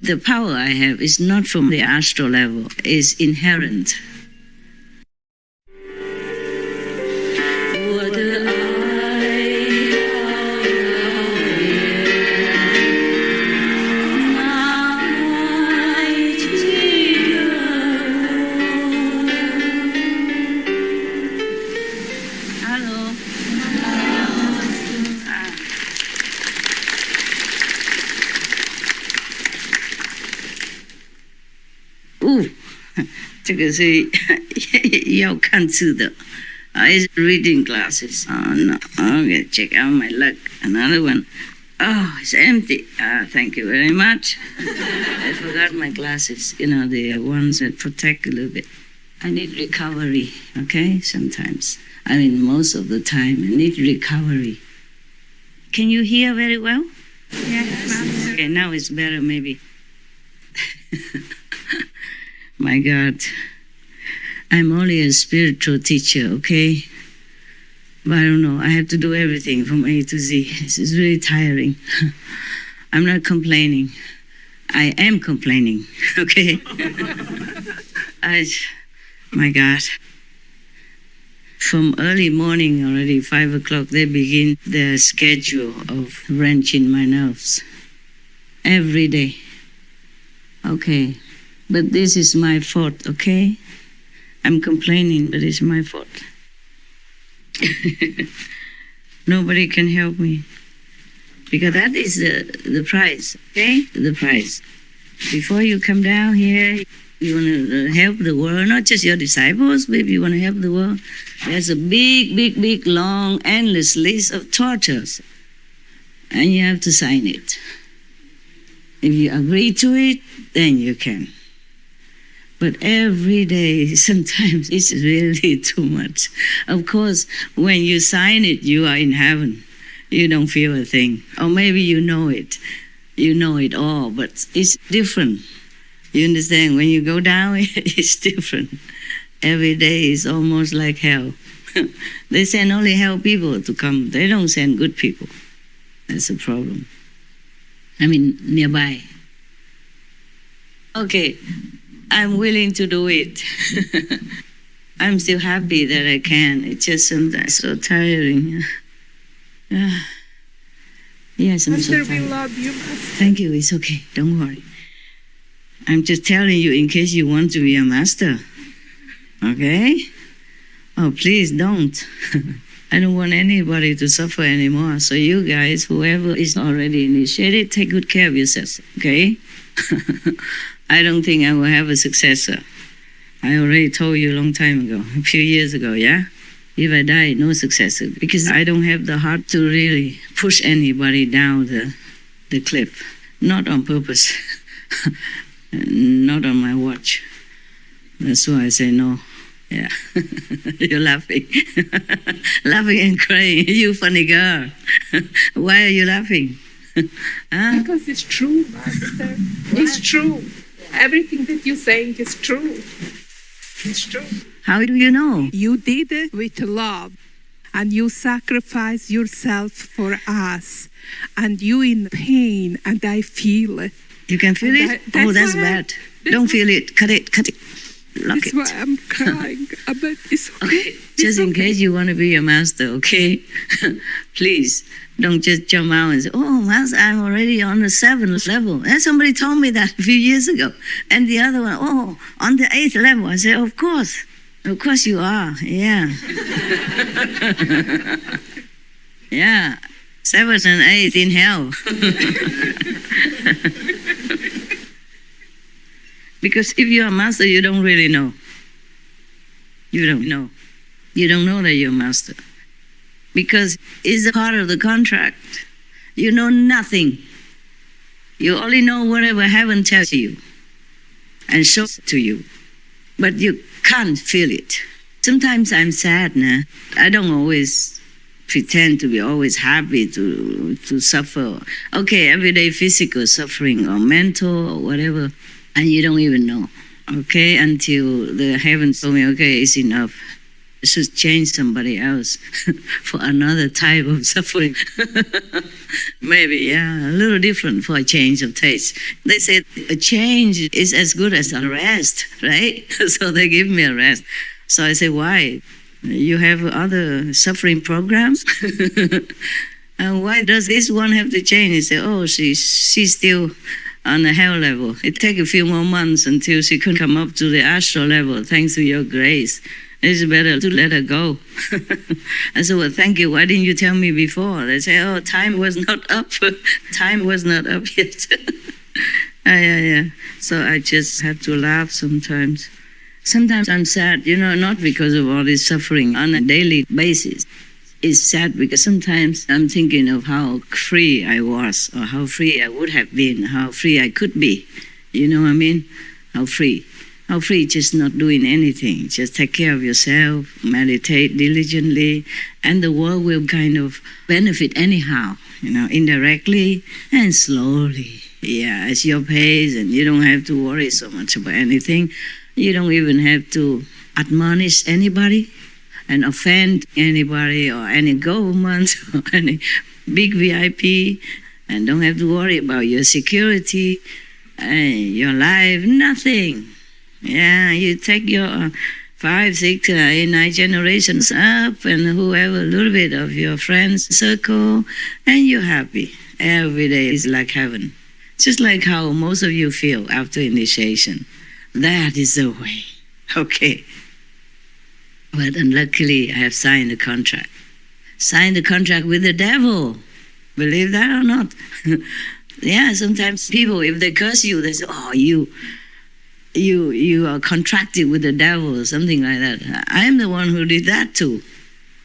The power I have is not from the astral level, it's inherent. This is reading glasses. Oh, no. Okay, check out my luck. Another one. Oh, it's empty. Thank you very much. I forgot my glasses. The ones that protect a little bit. I need recovery, okay? Sometimes. Most of the time, I need recovery. Can you hear very well? Yes. Okay, now it's better, maybe. My God. I'm only a spiritual teacher, okay? But I don't know. I have to do everything from A to Z. This is really tiring. I'm not complaining. I am complaining, okay? My God. From early morning already, 5 o'clock, they begin their schedule of wrenching my nerves. Every day. Okay. But this is my fault, okay? I'm complaining, but it's my fault. Nobody can help me. Because that is the price, okay? The price. Before you come down here, you want to help the world, not just your disciples, but you want to help the world. There's a big, long, endless list of tortures. And you have to sign it. If you agree to it, then you can. But every day, sometimes it's really too much. Of course, when you sign it, you are in heaven. You don't feel a thing. Or maybe you know it. You know it all, but it's different. You understand? When you go down, it's different. Every day is almost like hell. They send only hell people to come. They don't send good people. That's a problem. Nearby. Okay. I'm willing to do it. I'm still happy that I can. It's just sometimes so tiring. Yes, I'm so tired. Master, we love you, Master. Thank you. It's okay. Don't worry. I'm just telling you in case you want to be a master. Okay? Oh, please don't. I don't want anybody to suffer anymore. So you guys, whoever is already initiated, take good care of yourselves. Okay? I don't think I will have a successor. I already told you a long time ago, a few years ago, yeah? If I die, no successor. Because I don't have the heart to really push anybody down the cliff. Not on purpose. Not on my watch. That's why I say no. Yeah. You're laughing. Laughing and crying. You funny girl. Why are you laughing? Huh? Because it's true, Master. It's true. Everything that you're saying is true. It's true. How do you know? You did it with love. And you sacrificed yourself for us. And you in pain. And I feel it. You can feel it? That's bad. Don't feel it. Cut it. Lock That's it. why I'm crying. But it's okay. Just in case you want to be a master, okay? Please, don't just jump out and say, oh, master, I'm already on the 7th level. And somebody told me that a few years ago. And the other one, oh, on the 8th level. I said, of course. Of course you are. Yeah. Yeah. 7th and 8th in hell. Because if you're a master, you don't really know. You don't know. You don't know that you're a master. Because it's a part of the contract. You know nothing. You only know whatever heaven tells you and shows to you. But you can't feel it. Sometimes I'm sad, nah? I don't always pretend to be always happy to suffer. Okay, everyday physical suffering or mental or whatever. And you don't even know, okay, until the heavens told me, okay, it's enough. should change somebody else for another type of suffering. Maybe, yeah, a little different for a change of taste. They said a change is as good as a rest, right? So they give me a rest. So I say, why? You have other suffering programs? And why does this one have to change? He said, oh, she's still on the hell level. It takes a few more months until she can come up to the astral level, thanks to your grace. It's better to let her go. I said, well, thank you. Why didn't you tell me before? They say, oh, time was not up. Time was not up yet. Yeah. So I just have to laugh sometimes. Sometimes I'm sad, not because of all this suffering on a daily basis. It's sad because sometimes I'm thinking of how free I was, or how free I would have been, how free I could be. You know what I mean? How free. How free just not doing anything. Just take care of yourself, meditate diligently, and the world will kind of benefit anyhow, indirectly and slowly. Yeah, at your pace, and you don't have to worry so much about anything. You don't even have to admonish anybody and offend anybody or any government or any big VIP, and don't have to worry about your security and your life, nothing. Yeah, you take your 5, 6, 8, 9 generations up and whoever, a little bit of your friends circle, and you're happy. Every day is like heaven. Just like how most of you feel after initiation. That is the way. Okay. But unluckily, I have signed a contract. Signed a contract with the devil. Believe that or not? Yeah, sometimes people, if they curse you, they say, oh, you are contracted with the devil or something like that. I am the one who did that too.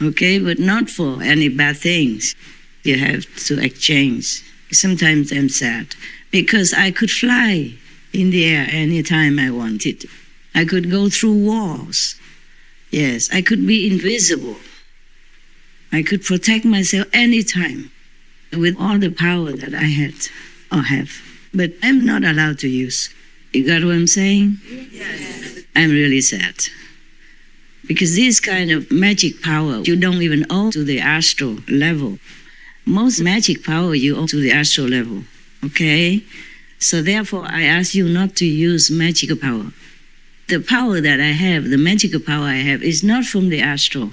Okay, but not for any bad things. You have to exchange. Sometimes I'm sad because I could fly in the air anytime I wanted. I could go through walls. Yes, I could be invisible. I could protect myself anytime with all the power that I had or have. But I'm not allowed to use. You got what I'm saying? Yes. I'm really sad. Because this kind of magic power, you don't even owe to the astral level. Most magic power you owe to the astral level. Okay? So therefore, I ask you not to use magical power. The power that I have, the magical power I have, is not from the astral.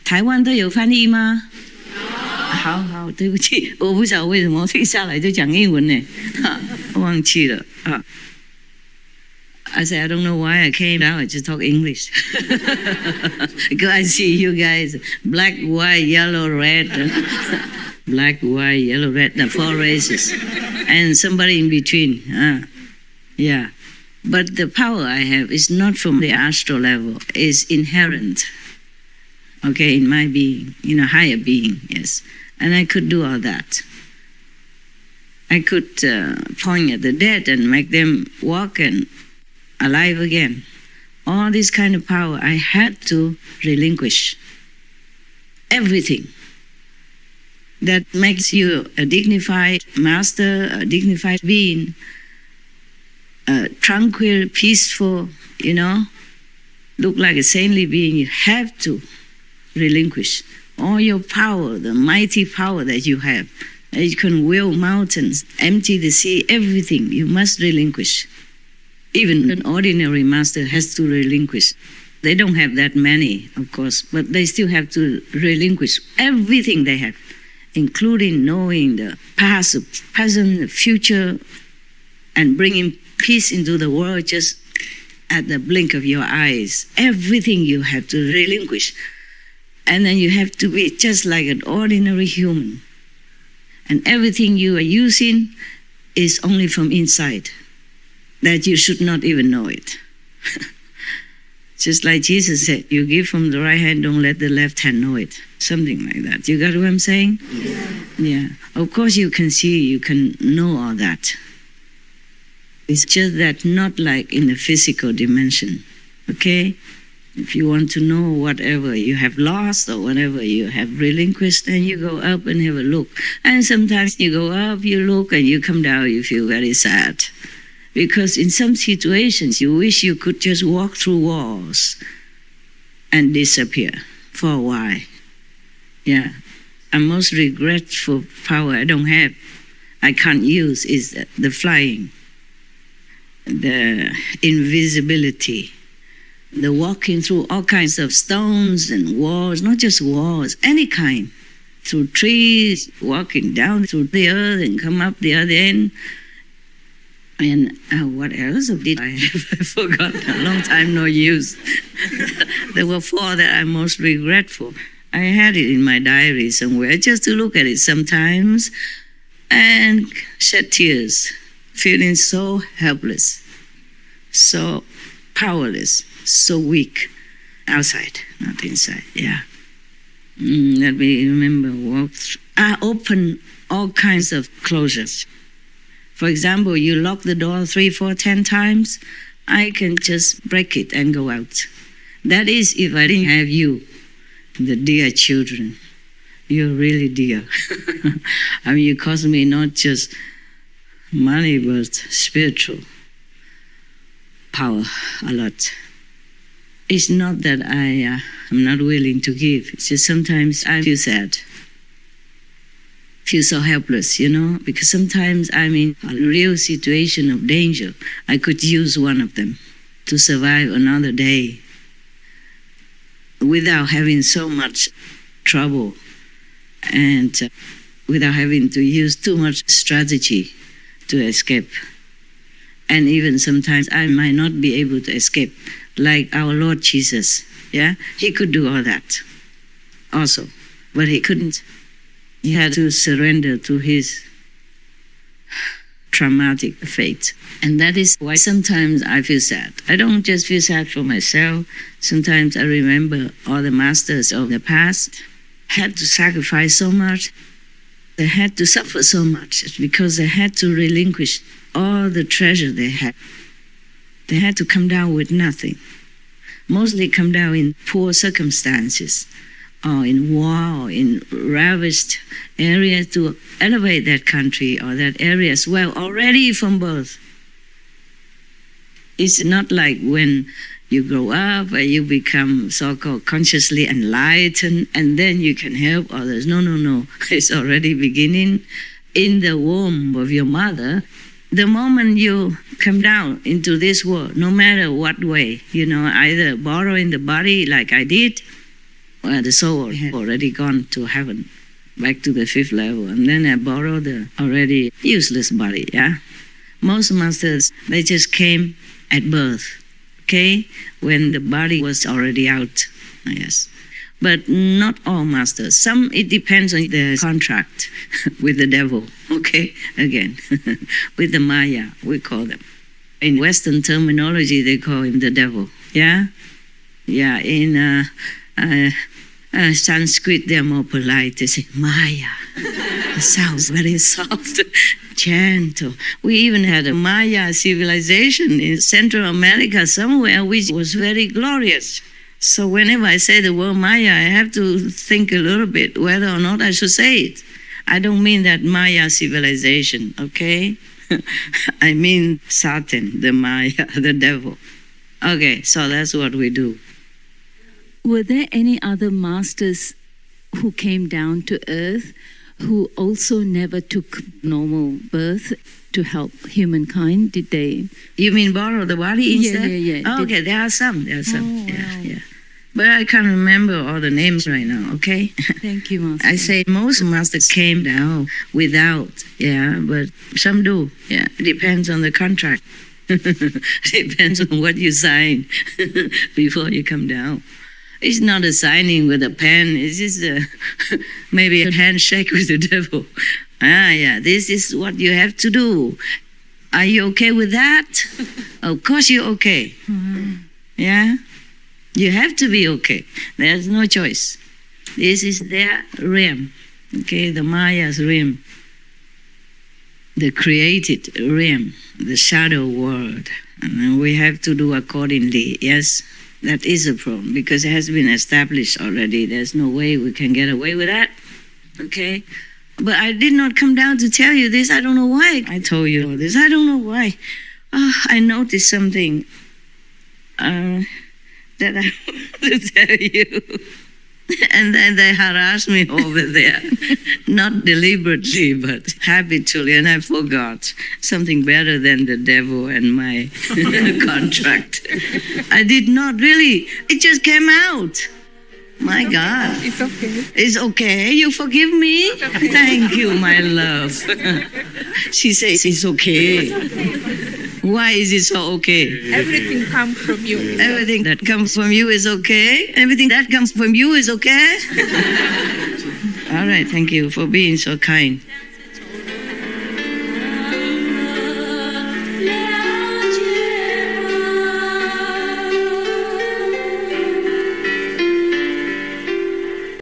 台湾都有翻译吗？好，对不起，我不晓得为什么一下来就讲英文呢，忘记了啊。I said, I don't know why I came out, I just talk English. Because I see you guys, black, white, yellow, red. Black, white, yellow, red, the 4 races. And somebody in between. Yeah. But the power I have is not from the astral level. It's inherent. Okay, in my being, in a higher being, yes. And I could do all that. I could point at the dead and make them walk and alive again. All this kind of power I had to relinquish. Everything that makes you a dignified master, a dignified being, tranquil, peaceful, look like a saintly being, you have to relinquish all your power, the mighty power that you have. You can will mountains, empty the sea, everything you must relinquish. Even an ordinary master has to relinquish. They don't have that many, of course, but they still have to relinquish everything they have, including knowing the past, the present, the future, and bringing peace into the world just at the blink of your eyes. Everything you have to relinquish. And then you have to be just like an ordinary human. And everything you are using is only from inside, that you should not even know it. Just like Jesus said, you give from the right hand, don't let the left hand know it. Something like that. You got what I'm saying? Yeah. Of course you can see, you can know all that. It's just that not like in the physical dimension. Okay? If you want to know whatever you have lost or whatever you have relinquished, then you go up and have a look. And sometimes you go up, you look, and you come down, you feel very sad. Because in some situations, you wish you could just walk through walls and disappear for a while. Yeah. And most regretful power I don't have, I can't use, is the flying, the invisibility, the walking through all kinds of stones and walls, not just walls, any kind, through trees, walking down through the earth and come up the other end. And what else did I have? I forgot. A long time no use. There were 4 that I'm most regretful. I had it in my diary somewhere, just to look at it sometimes and shed tears, feeling so helpless, so powerless, so weak. Outside, not inside, yeah. Let me remember, I open all kinds of closures. For example, you lock the door 3, 4, 10 times, I can just break it and go out. That is if I didn't have you, the dear children. You're really dear. I mean, you cost me not just money, but spiritual power a lot. It's not that I am not willing to give. It's just sometimes I feel sad, feel so helpless, because sometimes I'm in a real situation of danger. I could use one of them to survive another day without having so much trouble and without having to use too much strategy to escape. And even sometimes I might not be able to escape, like our Lord Jesus. Yeah, he could do all that also, but he couldn't. He had to surrender to his traumatic fate. And that is why sometimes I feel sad. I don't just feel sad for myself. Sometimes I remember all the masters of the past had to sacrifice so much. They had to suffer so much. It's because they had to relinquish all the treasure they had. They had to come down with nothing. Mostly come down in poor circumstances, or in war, or in ravished areas, to elevate that country or that area as well, already from birth. It's not like when you grow up and you become so-called consciously enlightened and then you can help others. No. It's already beginning in the womb of your mother. The moment you come down into this world, no matter what way, either borrowing the body like I did, or the soul had already gone to heaven, back to the 5th level, and then I borrowed the already useless body, yeah? Most masters, they just came at birth, okay? When the body was already out, yes. But not all masters. Some, it depends on the contract with the devil, okay? Again, with the Maya, we call them. In Western terminology, they call him the devil, yeah? Yeah, in Sanskrit, they're more polite. They say, Maya. It sounds very soft, gentle. We even had a Maya civilization in Central America somewhere, which was very glorious. So whenever I say the word Maya, I have to think a little bit whether or not I should say it. I don't mean that Maya civilization, okay? I mean Satan, the Maya, the devil. Okay, so that's what we do. Were there any other masters who came down to earth who also never took normal birth to help humankind? Did they? You mean borrow the body instead? Yeah. Oh, okay, there are some. Oh, yeah. But I can't remember all the names right now, okay? Thank you, Master. I say most masters came down without, yeah, but some do, yeah. It depends on the contract. Depends on what you sign before you come down. It's not a signing with a pen. It's just maybe a handshake with the devil. Yeah, this is what you have to do. Are you okay with that? Of course you're okay. Mm-hmm. Yeah? You have to be okay. There's no choice. This is their realm. Okay, the Maya's realm. The created realm, the shadow world. And we have to do accordingly, yes? That is a problem because it has been established already. There's no way we can get away with that. Okay? But I did not come down to tell you this. I don't know why I told you all this. I don't know why. I noticed something. that I want to tell you. And then they harassed me over there, not deliberately, but habitually, and I forgot something better than the devil and my contract. I did not really. It just came out. My God. It's okay. It's okay. You forgive me? Thank you, my love. She says it's okay. Why is it so okay? Everything comes from you. Everything that comes from you is okay? Everything that comes from you is okay? All right, thank you for being so kind.